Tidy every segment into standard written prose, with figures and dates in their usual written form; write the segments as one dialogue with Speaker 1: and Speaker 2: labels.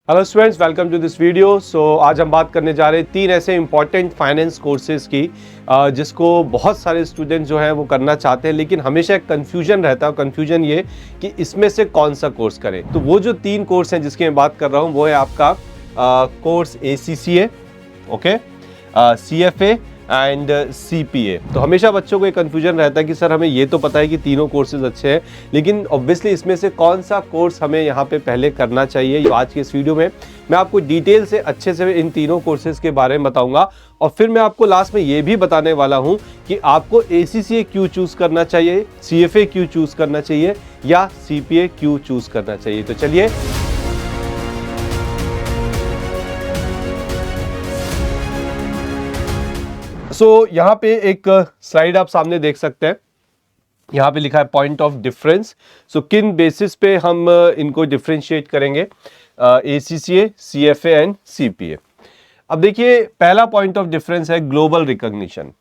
Speaker 1: Hello students, welcome to this video. आज हम बात करने जा रहे हैं तीन ऐसे इंपॉर्टेंट फाइनेंस कोर्सेज की जिसको बहुत सारे स्टूडेंट जो हैं वो करना चाहते हैं, लेकिन हमेशा एक कन्फ्यूजन रहता है। कन्फ्यूजन ये कि इसमें से कौन सा कोर्स करें। तो वो जो तीन कोर्स हैं जिसकी मैं बात कर रहा हूँ वो है आपका course ACCA, okay, CFA and CPA। तो हमेशा बच्चों को एक कन्फ्यूजन रहता है कि सर हमें ये तो पता है कि तीनों कोर्सेज अच्छे हैं, लेकिन ऑब्वियसली इसमें से कौन सा कोर्स हमें यहाँ पे पहले करना चाहिए। आज के इस वीडियो में मैं आपको डिटेल से अच्छे से इन तीनों कोर्सेज के बारे में बताऊंगा, और फिर मैं आपको लास्ट में ये भी बताने वाला हूँ कि आपको ACCA क्यों चूज करना चाहिए, CFA क्यों चूज करना चाहिए या CPA क्यों चूज करना चाहिए। तो चलिए यहाँ पे एक स्लाइड आप सामने देख सकते हैं। यहाँ पे लिखा है पॉइंट ऑफ डिफरेंस। किन बेसिस पे हम इनको डिफरेंशिएट करेंगे, ACCA, CFA एंड CPA। अब देखिए, पहला पॉइंट ऑफ डिफरेंस है ग्लोबल रिकॉग्निशन।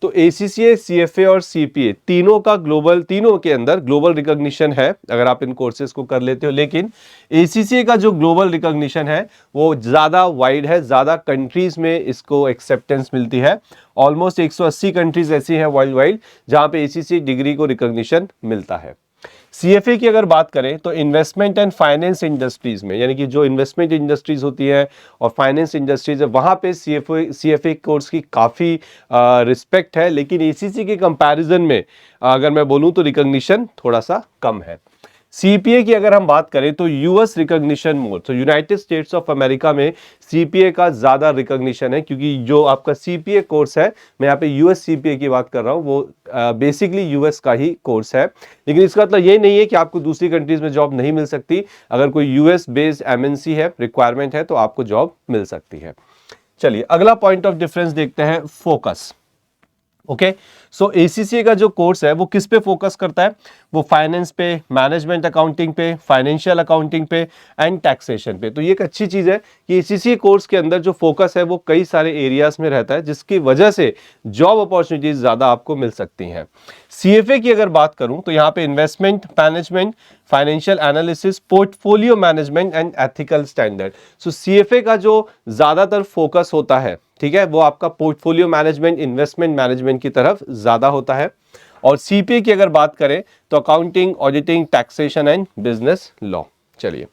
Speaker 1: तो ACCA, CFA और CPA तीनों के अंदर ग्लोबल रिकॉग्निशन है अगर आप इन कोर्सेज को कर लेते हो, लेकिन ACCA का जो ग्लोबल रिकॉग्निशन है वो ज़्यादा वाइड है, ज़्यादा कंट्रीज में इसको एक्सेप्टेंस मिलती है। ऑलमोस्ट 180 कंट्रीज ऐसी हैं वर्ल्ड वाइड जहाँ पे ACCA डिग्री को रिकॉग्निशन मिलता है। CFA की अगर बात करें तो इन्वेस्टमेंट एंड फाइनेंस इंडस्ट्रीज में, यानी कि जो इन्वेस्टमेंट इंडस्ट्रीज होती है और फाइनेंस इंडस्ट्रीज है, वहाँ पे CFA कोर्स की काफ़ी रिस्पेक्ट है, लेकिन ACCA के कंपैरिजन में अगर मैं बोलूँ तो रिकॉग्निशन थोड़ा सा कम है। CPA की अगर हम बात करें तो US रिकॉग्निशन मोर, तो यूनाइटेड स्टेट्स ऑफ अमेरिका में CPA का ज़्यादा रिकॉग्निशन है, क्योंकि जो आपका CPA कोर्स है, मैं यहाँ पे US CPA की बात कर रहा हूँ, वो बेसिकली US का ही कोर्स है। लेकिन इसका मतलब ये नहीं है कि आपको दूसरी कंट्रीज में जॉब नहीं मिल सकती। अगर कोई US बेस्ड MNC है, रिक्वायरमेंट है, तो आपको जॉब मिल सकती है। चलिए अगला पॉइंट ऑफ डिफरेंस देखते हैं, फोकस। ओके, ACCA का जो कोर्स है वो किस पे फोकस करता है, वो फाइनेंस पे, मैनेजमेंट अकाउंटिंग पे, फाइनेंशियल अकाउंटिंग पे एंड टैक्सेशन पे। तो ये एक अच्छी चीज़ है कि ACCA कोर्स के अंदर जो फोकस है वो कई सारे एरियाज में रहता है, जिसकी वजह से जॉब अपॉर्चुनिटीज ज़्यादा आपको मिल सकती हैं। CFA की अगर बात करूं तो यहाँ पे investment management, financial analysis, portfolio management and ethical standard. CFA का जो ज़्यादातर फोकस होता है, ठीक है, वो आपका पोर्टफोलियो मैनेजमेंट, इन्वेस्टमेंट मैनेजमेंट की तरफ ज़्यादा होता है। और CPA की अगर बात करें तो accounting, auditing, taxation and business law. चलिए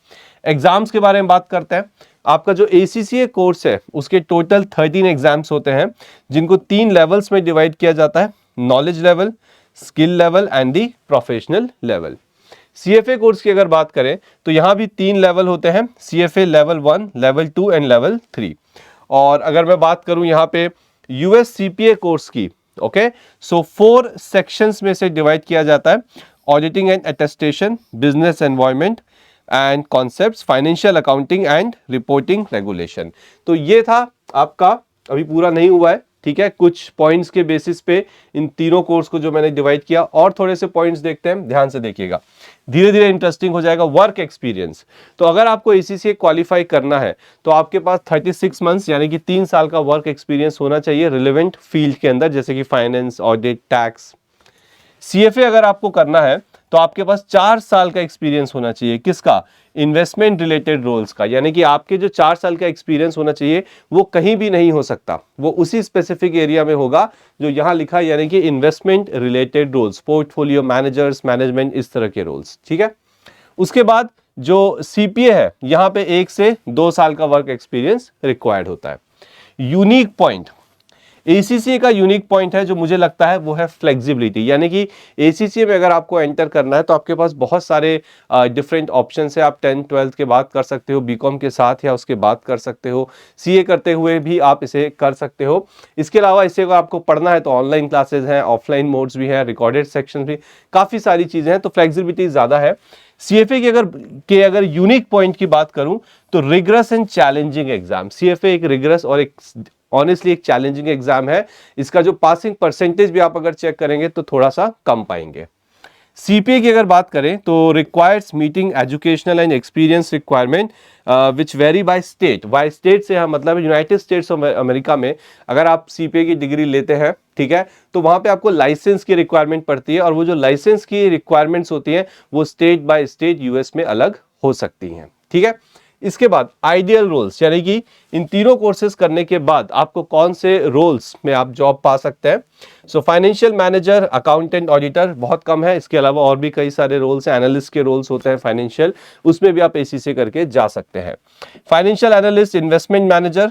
Speaker 1: एग्जाम्स के बारे में बात करते हैं। आपका जो ACCA कोर्स है उसके टोटल 13 एग्जाम्स होते हैं, जिनको 3 लेवल्स में डिवाइड किया जाता है, knowledge level, skill level and the professional level. CFA course की अगर बात करें तो यहां भी 3 लेवल होते हैं, CFA level 1, level 2 and level 3। और अगर मैं बात करूं यहाँ पे US CPA कोर्स की, ओके, 4 सेक्शंस में से डिवाइड किया जाता है, auditing and attestation, business environment and concepts, financial accounting and reporting regulation. तो ये था आपका, अभी पूरा नहीं हुआ है, ठीक है, कुछ पॉइंट्स के बेसिस पे इन तीनों कोर्स को जो मैंने डिवाइड किया। और थोड़े से पॉइंट्स देखते हैं, ध्यान से देखिएगा, धीरे धीरे इंटरेस्टिंग हो जाएगा। वर्क एक्सपीरियंस, तो अगर आपको ACCA क्वालिफाई करना है तो आपके पास 36 मंथ्स यानी कि 3 साल का वर्क एक्सपीरियंस होना चाहिए रिलेवेंट फील्ड के अंदर, जैसे कि फाइनेंस, ऑडिट, टैक्स। CFA अगर आपको करना है तो आपके पास 4 साल का एक्सपीरियंस होना चाहिए, किसका, इन्वेस्टमेंट रिलेटेड रोल्स का, यानी कि आपके जो 4 साल का एक्सपीरियंस होना चाहिए वो कहीं भी नहीं हो सकता, वो उसी स्पेसिफिक एरिया में होगा जो यहां लिखा है, यानी कि investment related roles, portfolio managers, management, इस तरह के रोल्स, ठीक है। उसके बाद जो CPA है, यहां पे 1 से 2 साल का वर्क एक्सपीरियंस रिक्वायर्ड होता है। यूनिक पॉइंट, ACCA का यूनिक पॉइंट है जो मुझे लगता है वो है फ्लेक्सिबिलिटी, यानी कि ACCA में अगर आपको एंटर करना है तो आपके पास बहुत सारे डिफरेंट ऑप्शन है। आप 10th 12th के बाद कर सकते हो, BCom के साथ या उसके बाद कर सकते हो, CA करते हुए भी आप इसे कर सकते हो। इसके अलावा इसे अगर आपको पढ़ना है तो ऑनलाइन क्लासेज हैं, ऑफलाइन मोड्स भी हैं, रिकॉर्डेड सेक्शन भी, काफ़ी सारी चीज़ें हैं, तो फ्लेक्सिबिलिटी ज़्यादा है। CFA की अगर यूनिक पॉइंट की बात करूं तो rigorous and challenging exam. CFA एक रिगरस और एक ऑनेस्टली एक चैलेंजिंग एग्जाम है। इसका जो पासिंग परसेंटेज भी आप अगर चेक करेंगे तो थोड़ा सा कम पाएंगे। CPA की अगर बात करें तो requires meeting educational and experience requirement which very by state. By state से हम मतलब यूनाइटेड स्टेट्स ऑफ अमेरिका में अगर आप CPA की डिग्री लेते हैं, ठीक है, तो वहां पे आपको लाइसेंस की रिक्वायरमेंट पड़ती है, और वो जो लाइसेंस की रिक्वायरमेंट्स होती हैं वो स्टेट बाय स्टेट US में अलग हो सकती हैं, ठीक है। इसके बाद आइडियल रोल्स, यानी कि इन तीनों कोर्सेज करने के बाद आपको कौन से रोल्स में आप जॉब पा सकते हैं। So financial manager, accountant, auditor बहुत कम है, इसके अलावा और भी कई सारे रोल्स हैं, एनालिस्ट के रोल्स होते हैं फाइनेंशियल, उसमें भी आप एसीसी करके जा सकते हैं। Financial analyst, investment manager,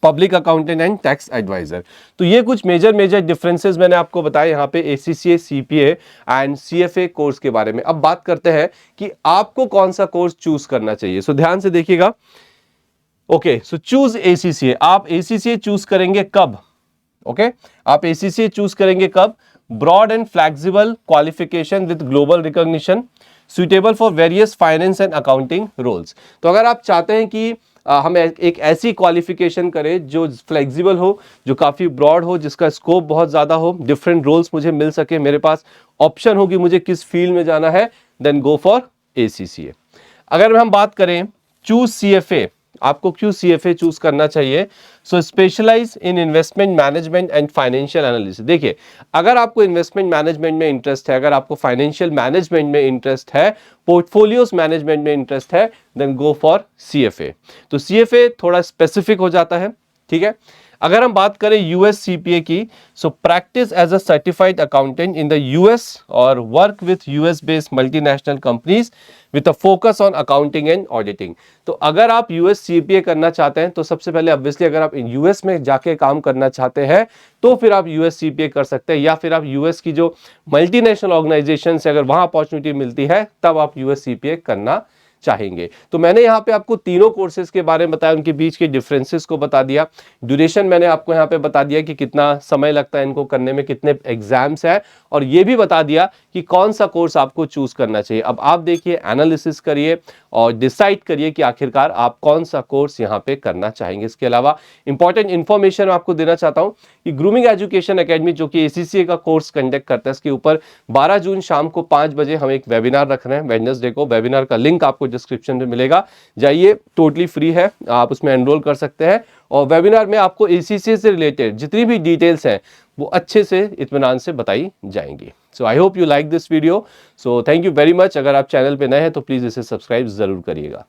Speaker 1: public accountant and tax advisor. तो ये कुछ मेजर डिफरेंसेस मैंने आपको बताए यहाँ पे ACCA, CPA and CFA course के बारे में। अब बात करते हैं कि आपको कौन सा कोर्स चूज करना चाहिए। सो ध्यान से देखिएगा। Okay, so choose ACCA. आप एसीसीए चूज करेंगे कब? ओके, आप एसीसीए चूज करेंगे कब? Broad and flexible qualification with global recognition, suitable for various finance and accounting roles. तो अगर आप चाहते हैं कि हम एक ऐसी क्वालिफिकेशन करें जो फ्लेक्सिबल हो, जो काफ़ी ब्रॉड हो, जिसका स्कोप बहुत ज़्यादा हो, डिफरेंट रोल्स मुझे मिल सके, मेरे पास ऑप्शन होगी मुझे किस फील्ड में जाना है, देन गो फॉर एसीसीए। अगर हम बात करें चूज सीएफए, आपको क्यों सीएफए चूज करना चाहिए? So specialise in investment management and financial analysis. देखिए, अगर आपको इन्वेस्टमेंट मैनेजमेंट में इंटरेस्ट है, अगर आपको फाइनेंशियल मैनेजमेंट में इंटरेस्ट है, पोर्टफोलियोज मैनेजमेंट में इंटरेस्ट है, देन गो फॉर सीएफए। तो सीएफए थोड़ा स्पेसिफिक हो जाता है, ठीक है। अगर हम बात करें यूएस सीपीए की, so practise as a certified accountant in the US और work with US based multinational companies with a focus on accounting and auditing. तो अगर आप यूएस सीपीए करना चाहते हैं तो सबसे पहले ऑब्वियसली अगर आप यूएस में जाके काम करना चाहते हैं तो फिर आप यूएस सीपीए कर सकते हैं, या फिर आप यूएस की जो मल्टीनेशनल ऑर्गेनाइजेशन से अगर वहां अपॉर्चुनिटी मिलती है तब आप यूएस सीपीए करना चाहेंगे। तो मैंने यहाँ पे आपको तीनों कोर्सेज के बारे में बताया, उनके बीच के डिफरेंसेस को बता दिया, ड्यूरेशन मैंने आपको यहाँ पे बता दिया कि कितना समय लगता है इनको करने में, कितने एग्जाम्स है, और ये भी बता दिया कि कौन सा कोर्स आपको चूज करना चाहिए। अब आप देखिए, एनालिसिस करिए और डिसाइड करिए कि आखिरकार आप कौन सा कोर्स यहाँ पे करना चाहेंगे। इसके अलावा इंपॉर्टेंट इंफॉर्मेशन आपको देना चाहता हूँ कि ग्रूमिंग एजुकेशन एकेडमी जो कि एसीसीए का कोर्स कंडक्ट करता है, इसके ऊपर 12 जून शाम को 5 बजे हम एक वेबिनार रख रहे हैं, वेडनेसडे को। वेबिनार का लिंक आपको डिस्क्रिप्शन में मिलेगा, जाइए, टोटली फ्री है, आप उसमें एनरोल कर सकते हैं। और वेबिनार में आपको एसीसीए से रिलेटेड जितनी भी डिटेल्स हैं वो अच्छे से इत्मीनान से बताई जाएंगी। So I hope you like this video. So thank you very much. अगर आप चैनल पे नए हैं तो प्लीज इसे सब्सक्राइब जरूर करिएगा।